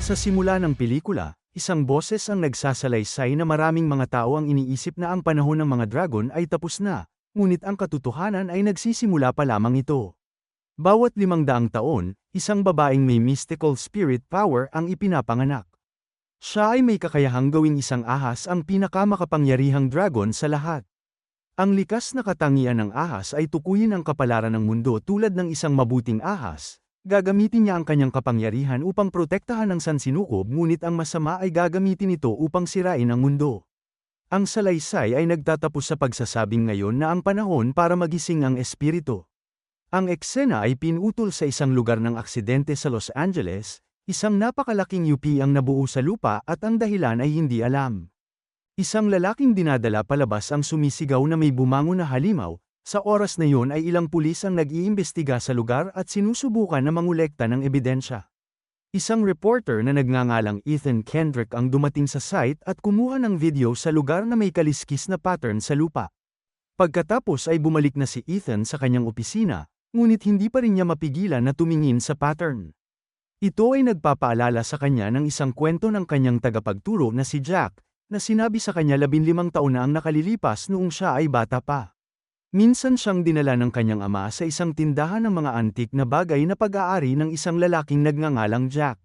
Sa simula ng pelikula, isang boses ang nagsasalaysay na maraming mga tao ang iniisip na ang panahon ng mga dragon ay tapos na, ngunit ang katotohanan ay nagsisimula pa lamang ito. Bawat 500 taon, isang babaeng may mystical spirit power ang ipinapanganak. Siya ay may kakayahang gawing isang ahas ang pinakamakapangyarihang dragon sa lahat. Ang likas na katangian ng ahas ay tukuyin ang kapalaran ng mundo tulad ng isang mabuting ahas. Gagamitin niya ang kanyang kapangyarihan upang protektahan ang sansinukob, ngunit ang masama ay gagamitin ito upang sirain ang mundo. Ang salaysay ay nagtatapos sa pagsasabing ngayon na ang panahon para magising ang espiritu. Ang eksena ay pinutol sa isang lugar ng aksidente sa Los Angeles, isang napakalaking UP ang nabuo sa lupa at ang dahilan ay hindi alam. Isang lalaking dinadala palabas ang sumisigaw na may bumangon na halimaw. Sa oras na iyon ay ilang pulis ang nag-iimbestiga sa lugar at sinusubukan na mangolekta ng ebidensya. Isang reporter na nagngangalang Ethan Kendrick ang dumating sa site at kumuha ng video sa lugar na may kaliskis na pattern sa lupa. Pagkatapos ay bumalik na si Ethan sa kanyang opisina, ngunit hindi pa rin niya mapigilan na tumingin sa pattern. Ito ay nagpapaalala sa kanya ng isang kwento ng kanyang tagapagturo na si Jack, na sinabi sa kanya 15 taon na ang nakalilipas noong siya ay bata pa. Minsan siyang dinala ng kanyang ama sa isang tindahan ng mga antik na bagay na pag-aari ng isang lalaking nagngangalang Jack.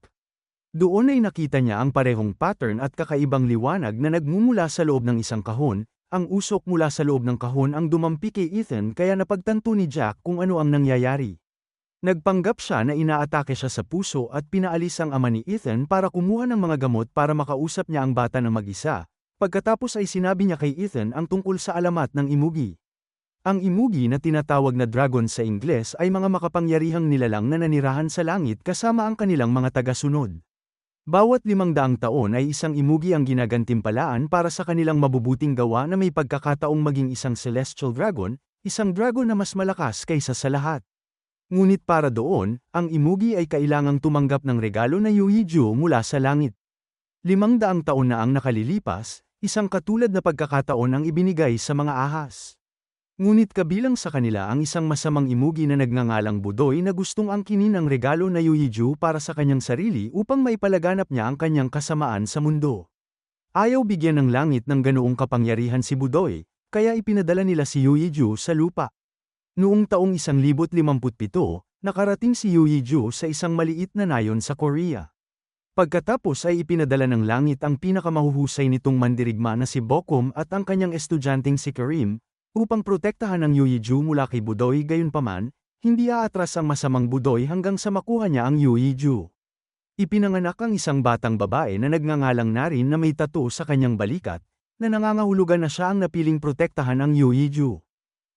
Doon ay nakita niya ang parehong pattern at kakaibang liwanag na nagmumula sa loob ng isang kahon. Ang usok mula sa loob ng kahon ang dumampi kay Ethan, kaya napagtanto ni Jack kung ano ang nangyayari. Nagpanggap siya na inaatake siya sa puso at pinaalis ang ama ni Ethan para kumuha ng mga gamot para makausap niya ang bata na mag-isa. Pagkatapos ay sinabi niya kay Ethan ang tungkol sa alamat ng imugi. Ang imugi na tinatawag na dragon sa Ingles ay mga makapangyarihang nilalang na nanirahan sa langit kasama ang kanilang mga tagasunod. Bawat 500 taon ay isang imugi ang ginagantimpalaan para sa kanilang mabubuting gawa na may pagkakataong maging isang celestial dragon, isang dragon na mas malakas kaysa sa lahat. Ngunit para doon, ang imugi ay kailangang tumanggap ng regalo na Yuyi-ju mula sa langit. 500 taon na ang nakalilipas, isang katulad na pagkakataon ang ibinigay sa mga ahas. Ngunit kabilang sa kanila ang isang masamang imugi na nagngangalang Budoy na gustong angkinin ang regalo na Yuyi-ju para sa kanyang sarili upang maipalaganap niya ang kanyang kasamaan sa mundo. Ayaw bigyan ng langit ng ganoong kapangyarihan si Budoy, kaya ipinadala nila si Yuyi-ju sa lupa. Noong taong 1057, nakarating si Yuyi-ju sa isang maliit na nayon sa Korea. Pagkatapos ay ipinadala ng langit ang pinakamahuhusay nitong mandirigma na si Bokum at ang kanyang estudyanteng si Karim, upang protektahan ang Yuyi-ju mula kay Budoy. Gayunpaman, hindi aatras ang masamang Budoy hanggang sa makuha niya ang Yuyi-ju. Ipinanganak ang isang batang babae na nagngangalang Narin na may tattoo sa kanyang balikat, na nangangahulugan na siya ang napiling protektahan ang Yuyi-ju.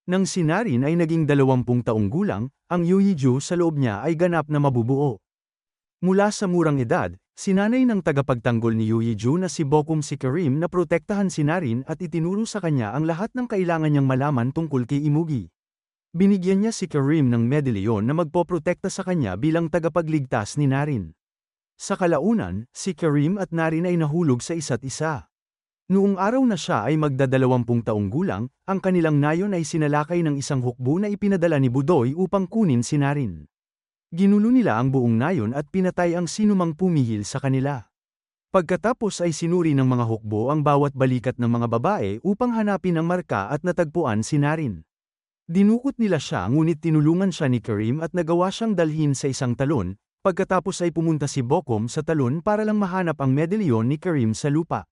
Nang si Narin ay naging 20 taong gulang, ang Yuyi-ju sa loob niya ay ganap na mabubuo. Mula sa murang edad, sinanay ng tagapagtanggol ni Yuyi-ju na si Bokum si Karim na protektahan si Narin at itinuro sa kanya ang lahat ng kailangan niyang malaman tungkol kay imugi. Binigyan niya si Karim ng medalyon na magpoprotekta sa kanya bilang tagapagligtas ni Narin. Sa kalaunan, si Karim at Narin ay nahulog sa isa't isa. Noong araw na siya ay magda-20 taong gulang, ang kanilang nayon ay sinalakay ng isang hukbo na ipinadala ni Budoy upang kunin si Narin. Ginulo nila ang buong nayon at pinatay ang sinumang pumihil sa kanila. Pagkatapos ay sinuri ng mga hukbo ang bawat balikat ng mga babae upang hanapin ang marka at natagpuan si Narin. Dinukot nila siya, ngunit tinulungan siya ni Karim at nagawa siyang dalhin sa isang talon. Pagkatapos ay pumunta si Bokum sa talon para lang mahanap ang medalyon ni Karim sa lupa.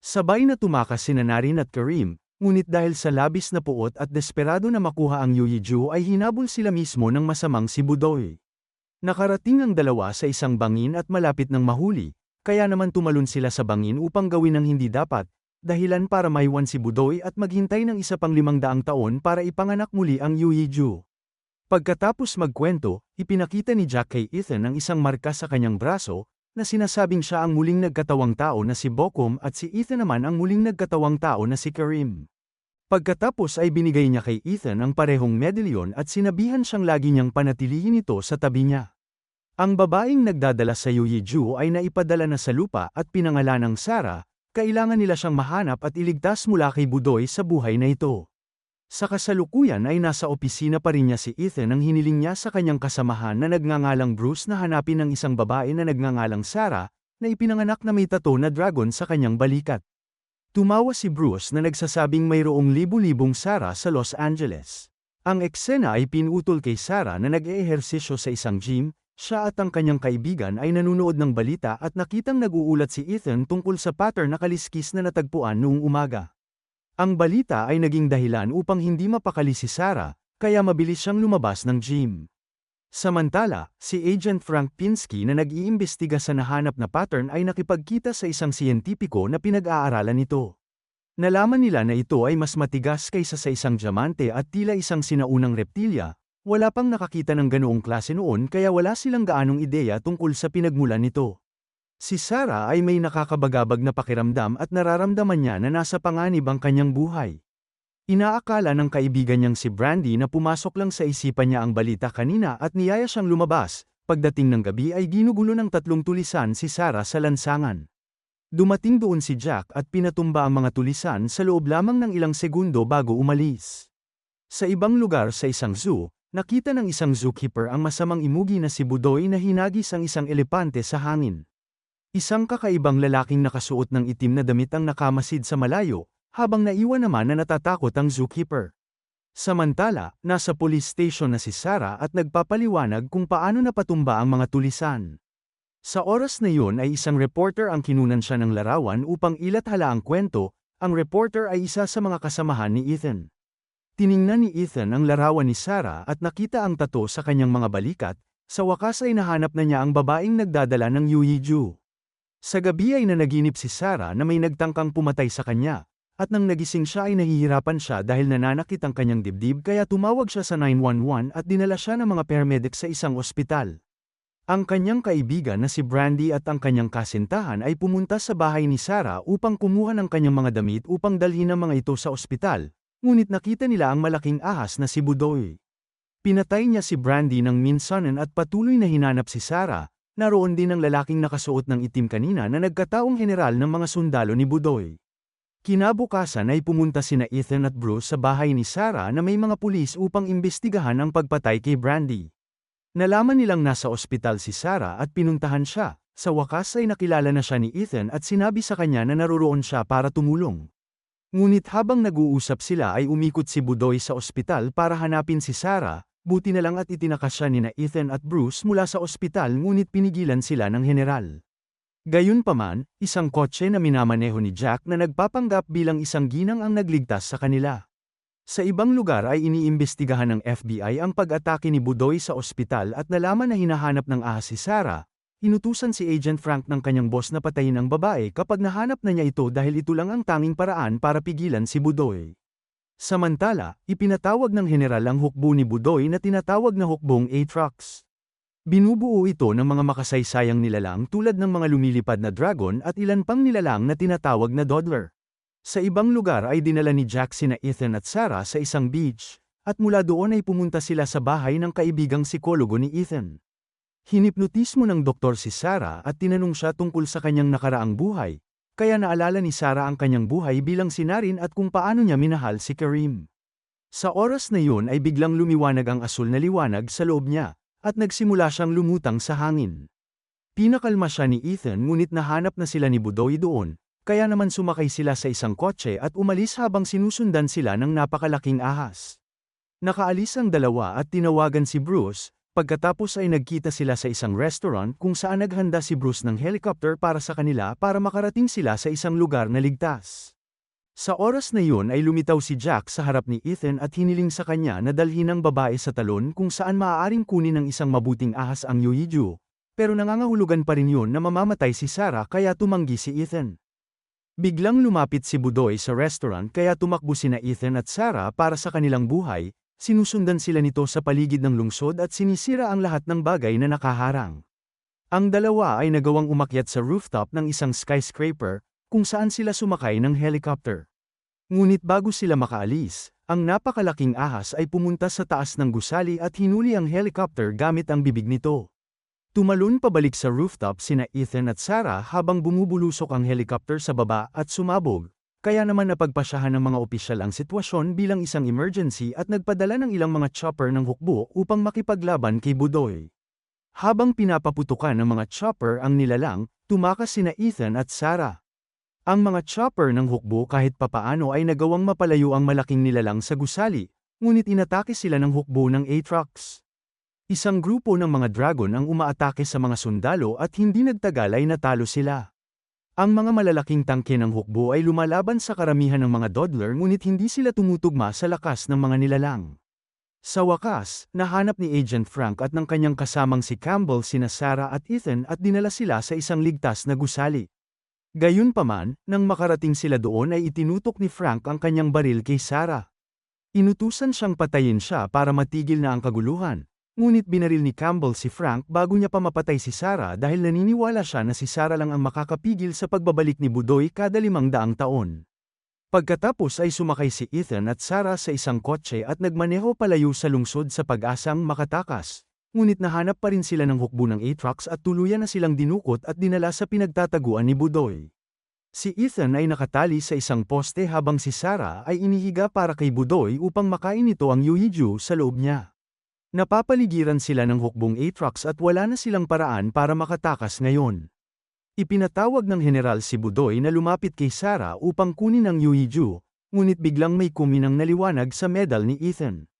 Sabay na tumakas sina Narin at Karim, ngunit dahil sa labis na puot at desperado na makuha ang Yuyi-ju ay hinabol sila mismo ng masamang si Budoy. Nakarating ang dalawa sa isang bangin at malapit ng mahuli, kaya naman tumalon sila sa bangin upang gawin ang hindi dapat, dahilan para maiwan si Budoy at maghintay ng isa pang 500 taon para ipanganak muli ang Yuyi-ju. Pagkatapos magkwento, ipinakita ni Jack kay Ethan ang isang marka sa kanyang braso, na sinasabing siya ang muling nagkatawang tao na si Bokum at si Ethan naman ang muling nagkatawang tao na si Karim. Pagkatapos ay binigay niya kay Ethan ang parehong medalyon at sinabihan siyang lagi niyang panatilihin ito sa tabi niya. Ang babaeng nagdadala sa Yuyi-ju ay naipadala na sa lupa at pinangalanang Sarah. Kailangan nila siyang mahanap at iligtas mula kay Budoy sa buhay na ito. Sa kasalukuyan ay nasa opisina pa rin niya si Ethan nang hiniling niya sa kanyang kasamahan na nagngangalang Bruce na hanapin ang isang babae na nagngangalang Sarah, na ipinanganak na may tattoo na dragon sa kanyang balikat. Tumawa si Bruce na nagsasabing mayroong libu-libong Sarah sa Los Angeles. Ang eksena ay pinutol kay Sarah na nag-eehersisyo sa isang gym. Siya at ang kanyang kaibigan ay nanunood ng balita at nakitang nag-uulat si Ethan tungkol sa pattern na kaliskis na natagpuan noong umaga. Ang balita ay naging dahilan upang hindi mapakali si Sarah, kaya mabilis siyang lumabas ng gym. Samantala, si Agent Frank Pinsky na nag-iimbestiga sa nahanap na pattern ay nakipagkita sa isang siyentipiko na pinag-aaralan nito. Nalaman nila na ito ay mas matigas kaysa sa isang diamante at tila isang sinaunang reptilya. Wala pang nakakita ng ganoong klase noon kaya wala silang gaanong ideya tungkol sa pinagmulan nito. Si Sarah ay may nakakabagabag na pakiramdam at nararamdaman niya na nasa panganib ang kanyang buhay. Inaakala ng kaibigan niyang si Brandy na pumasok lang sa isipan niya ang balita kanina at niyaya siyang lumabas. Pagdating ng gabi ay ginugulo ng 3 tulisan si Sarah sa lansangan. Dumating doon si Jack at pinatumba ang mga tulisan sa loob lamang ng ilang segundo bago umalis. Sa ibang lugar sa isang zoo, nakita ng isang zookeeper ang masamang imugi na si Budoy na hinagis ang isang elepante sa hangin. Isang kakaibang lalaking nakasuot ng itim na damit ang nakamasid sa malayo, habang naiwan naman na natatakot ang zookeeper. Samantala, nasa police station na si Sarah at nagpapaliwanag kung paano napatumba ang mga tulisan. Sa oras na iyon ay isang reporter ang kinunan siya ng larawan upang ilathala ang kwento. Ang reporter ay isa sa mga kasamahan ni Ethan. Tiningnan ni Ethan ang larawan ni Sarah at nakita ang tattoo sa kanyang mga balikat. Sa wakas ay nahanap na niya ang babaeng nagdadala ng Yuyi-ju. Sa gabi ay nanaginip si Sarah na may nagtangkang pumatay sa kanya, at nang nagising siya ay nahihirapan siya dahil nananakit ang kanyang dibdib kaya tumawag siya sa 911 at dinala siya ng mga paramedic sa isang ospital. Ang kanyang kaibigan na si Brandy at ang kanyang kasintahan ay pumunta sa bahay ni Sarah upang kumuha ng kanyang mga damit upang dalhin ang mga ito sa ospital. Ngunit nakita nila ang malaking ahas na si Budoy. Pinatay niya si Brandy ng minsanan at patuloy na hinanap si Sarah. Naroon din ang lalaking nakasuot ng itim kanina na nagkataong general ng mga sundalo ni Budoy. Kinabukasan ay pumunta sina Ethan at Bruce sa bahay ni Sarah na may mga pulis upang imbestigahan ang pagpatay kay Brandy. Nalaman nilang nasa ospital si Sarah at pinuntahan siya. Sa wakas ay nakilala na siya ni Ethan at sinabi sa kanya na naroroon siya para tumulong. Ngunit habang nag-uusap sila ay umikot si Budoy sa ospital para hanapin si Sarah, buti na lang at itinakas siya nina Ethan at Bruce mula sa ospital ngunit pinigilan sila ng general. Gayunpaman, isang kotse na minamaneho ni Jack na nagpapanggap bilang isang ginang ang nagligtas sa kanila. Sa ibang lugar ay iniimbestigahan ng FBI ang pag-atake ni Budoy sa ospital at nalaman na hinahanap ng ahas si Sarah. Inutusan si Agent Frank ng kanyang boss na patayin ang babae kapag nahanap na niya ito dahil ito lang ang tanging paraan para pigilan si Budoy. Samantala, ipinatawag ng general ang hukbo ni Budoy na tinatawag na hukbong Atrox. Binubuo ito ng mga makasaysayang nilalang tulad ng mga lumilipad na dragon at ilan pang nilalang na tinatawag na dodler. Sa ibang lugar ay dinala ni Jack sina Ethan at Sarah sa isang beach, at mula doon ay pumunta sila sa bahay ng kaibigang psikologo ni Ethan. Hinipnotismo ng doktor si Sarah at tinanong siya tungkol sa kanyang nakaraang buhay, kaya naalala ni Sarah ang kanyang buhay bilang sinarin at kung paano niya minahal si Kareem. Sa oras na yun ay biglang lumiwanag ang asul na liwanag sa loob niya, at nagsimula siyang lumutang sa hangin. Pinakalma siya ni Ethan ngunit nahanap na sila ni Budoy doon, kaya naman sumakay sila sa isang kotse at umalis habang sinusundan sila ng napakalaking ahas. Nakaalis ang dalawa at tinawagan si Bruce. Pagkatapos ay nagkita sila sa isang restaurant kung saan naghanda si Bruce ng helicopter para sa kanila para makarating sila sa isang lugar na ligtas. Sa oras na yun ay lumitaw si Jack sa harap ni Ethan at hiniling sa kanya na dalhin ang babae sa talon kung saan maaaring kunin ng isang mabuting ahas ang Yuyi-ju, pero nangangahulugan pa rin yun na mamamatay si Sarah kaya tumanggi si Ethan. Biglang lumapit si Budoy sa restaurant kaya tumakbo sina Ethan at Sarah para sa kanilang buhay. Sinusundan sila nito sa paligid ng lungsod at sinisira ang lahat ng bagay na nakaharang. Ang dalawa ay nagawang umakyat sa rooftop ng isang skyscraper, kung saan sila sumakay ng helicopter. Ngunit bago sila makaalis, ang napakalaking ahas ay pumunta sa taas ng gusali at hinuli ang helicopter gamit ang bibig nito. Tumalon pabalik sa rooftop sina Ethan at Sarah habang bumubulusok ang helicopter sa baba at sumabog. Kaya naman napagpasyahan ng mga opisyal ang sitwasyon bilang isang emergency at nagpadala ng ilang mga chopper ng hukbo upang makipaglaban kay Budoy. Habang pinapaputukan ng mga chopper ang nilalang, tumakas sina Ethan at Sarah. Ang mga chopper ng hukbo kahit papaano ay nagawang mapalayo ang malaking nilalang sa gusali, ngunit inatake sila ng hukbo ng Aatrox. Isang grupo ng mga dragon ang umaatake sa mga sundalo at hindi nagtagal ay natalo sila. Ang mga malalaking tangke ng hukbo ay lumalaban sa karamihan ng mga dodler ngunit hindi sila tumutugma sa lakas ng mga nilalang. Sa wakas, nahanap ni Agent Frank at ng kanyang kasamang si Campbell sina Sarah at Ethan at dinala sila sa isang ligtas na gusali. Gayunpaman, nang makarating sila doon ay itinutok ni Frank ang kanyang baril kay Sarah. Inutusan siyang patayin siya para matigil na ang kaguluhan, ngunit binaril ni Campbell si Frank bago niya pa mapatay si Sarah dahil naniniwala siya na si Sarah lang ang makakapigil sa pagbabalik ni Budoy kada 500 taon. Pagkatapos ay sumakay si Ethan at Sarah sa isang kotse at nagmaneho palayo sa lungsod sa pag-asang makatakas. Ngunit nahanap pa rin sila ng hukbo ng Aatrox at tuluyan na silang dinukot at dinala sa pinagtataguan ni Budoy. Si Ethan ay nakatali sa isang poste habang si Sarah ay inihiga para kay Budoy upang makain ito ang Yuhiju sa loob niya. Napapaligiran sila ng hukbong Aatrox at wala na silang paraan para makatakas ngayon. Ipinatawag ng general si Budoy na lumapit kay Sarah upang kunin ang Yuhiju, ngunit biglang may kuminang naliwanag sa medal ni Ethan.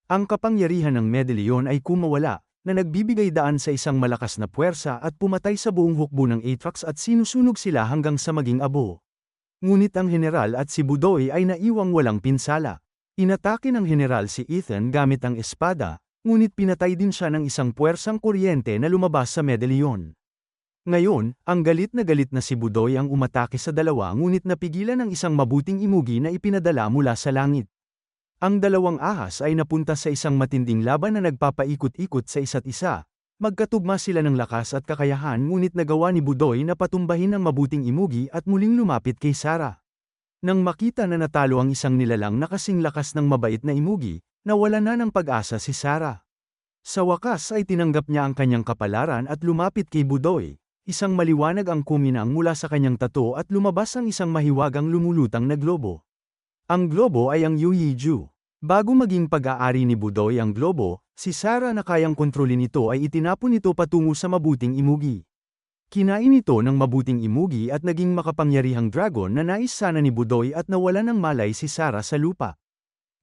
Ang kapangyarihan ng medalyon ay kumawala, na nagbibigay daan sa isang malakas na puwersa at pumatay sa buong hukbo ng Aatrox at sinusunog sila hanggang sa maging abo. Ngunit ang general at si Budoy ay naiwang walang pinsala. Inatake ng general si Ethan gamit ang espada, ngunit pinatay din siya ng isang puwersang kuryente na lumabas sa medalyon. Ngayon, ang galit na si Budoy ang umatake sa dalawa ngunit napigilan ng isang mabuting imugi na ipinadala mula sa langit. Ang dalawang ahas ay napunta sa isang matinding laban na nagpapaikot-ikot sa isa't isa. Magkatugma sila ng lakas at kakayahan ngunit nagawa ni Budoy na patumbahin ang mabuting imugi at muling lumapit kay Sarah. Nang makita na natalo ang isang nilalang na kasing lakas ng mabait na imugi, nawala na ng pag-asa si Sarah. Sa wakas ay tinanggap niya ang kanyang kapalaran at lumapit kay Budoy. Isang maliwanag ang kuminang mula sa kanyang tato at lumabas ang isang mahiwagang lumulutang na globo. Ang globo ay ang Yuhiju. Bago maging pag-aari ni Budoy ang globo, si Sarah na kayang kontrolin ito ay itinapon ito patungo sa mabuting imugi. Kinain ito ng mabuting imugi at naging makapangyarihang dragon na nais sana ni Budoy at nawala ng malay si Sarah sa lupa.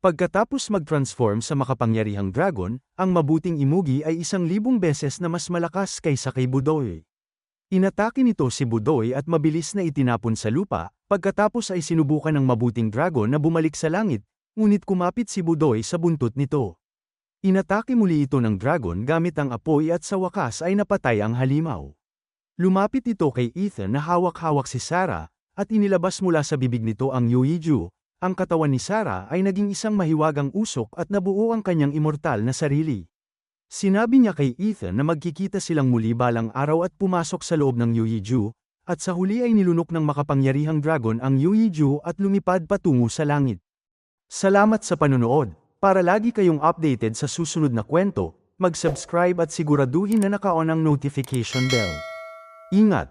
Pagkatapos mag-transform sa makapangyarihang dragon, ang mabuting imugi ay 1,000 beses na mas malakas kaysa kay Budoy. Inatake nito si Budoy at mabilis na itinapon sa lupa, pagkatapos ay sinubukan ng mabuting dragon na bumalik sa langit, ngunit kumapit si Budoy sa buntot nito. Inatake muli ito ng dragon gamit ang apoy at sa wakas ay napatay ang halimaw. Lumapit ito kay Ethan na hawak-hawak si Sarah, at inilabas mula sa bibig nito ang Yuhiju. Ang katawan ni Sarah ay naging isang mahiwagang usok at nabuo ang kanyang immortal na sarili. Sinabi niya kay Ethan na magkikita silang muli balang araw at pumasok sa loob ng Yuhiju, at sa huli ay nilunok ng makapangyarihang dragon ang Yuhiju at lumipad patungo sa langit. Salamat sa panunood. Para lagi kayong updated sa susunod na kwento, mag-subscribe at siguraduhin na naka-on ang notification bell. Ingat!